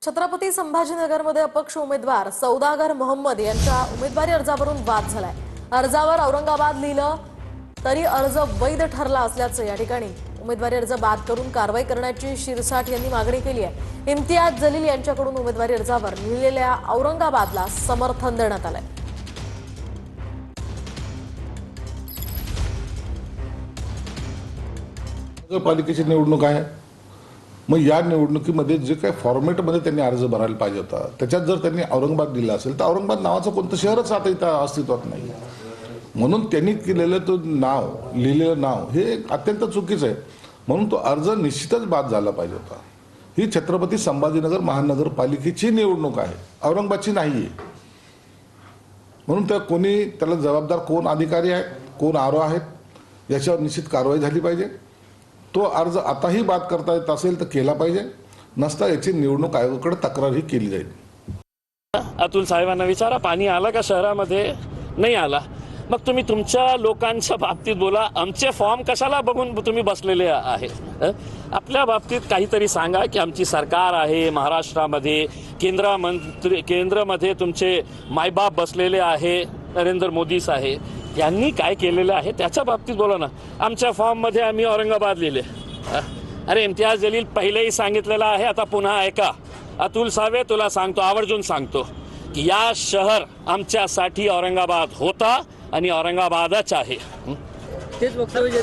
छत्रपती संभाजीनगरमध्ये अपक्ष उमेदवार सौदागर मोहम्मद यांच्या उमेदवारी अर्जावरून वाद झालाय। अर्जावर औरंगाबाद लिहिलं तरी अर्ज वैध ठरला असल्याचं या ठिकाणी उमेदवारी अर्ज बाद करून कारवाई करण्याची शिरसाट यांनी मागणी केली आहे। इम्तियाज जलील यांच्याकडून उमेदवारी अर्जावर लिहिलेल्या औरंगाबादला समर्थन देण्यात आलंय। नगरपालिकेची निवडणूक आहे, मग या निवडणुकीमध्ये जे काही फॉर्मॅटमध्ये त्यांनी अर्ज भरायला पाहिजे होता त्याच्यात जर त्यांनी औरंगाबाद दिला असेल तर औरंगाबाद नावाचं कोणतं शहरच आता इथं अस्तित्वात नाही, म्हणून त्यांनी केलेलं तो नाव लिहिलेलं नाव हे अत्यंत चुकीचं आहे, म्हणून तो अर्ज निश्चितच बाद झाला पाहिजे होता। ही छत्रपती संभाजीनगर महानगरपालिकेची निवडणूक आहे, औरंगाबादची नाही आहे, म्हणून त्या कोणी त्याला जबाबदार कोण अधिकारी आहेत कोण आरो आहेत याच्यावर निश्चित कारवाई झाली पाहिजे। तो अर्ज आताही बाद करता येत असेल तर केला पाहिजे, नसता याची निवडणूक आयोगाकडे तक्रारही केली जाईल। अतुल साहेबांना विचारा, पाणी आलं का शहरामध्ये? नाही आला। मग तुम्ही तुमच्या लोकांच्या बाबतीत बोला, आमचे फॉर्म कशाला बघून तुम्ही बसलेले आहे? आपल्या बाबतीत काहीतरी सांगा की आमची सरकार आहे महाराष्ट्रामध्ये, केंद्रामध्ये तुमचे मायबाप बसलेले आहे, नरेंद्र मोदीच आहे, यांनी काय केलेलं आहे त्याच्या बाबतीत बोला ना। आमच्या फॉर्ममध्ये आम्ही औरंगाबाद लिहिले। अरे इम्तियाज जलील पहिलेही सांगितलेलं आहे, आता पुन्हा ऐका। अतुल सावे तुला सांगतो, आवर्जून सांगतो की या शहर आमच्यासाठी औरंगाबाद होता आणि औरंगाबादच आहे। तेच वक्तव्य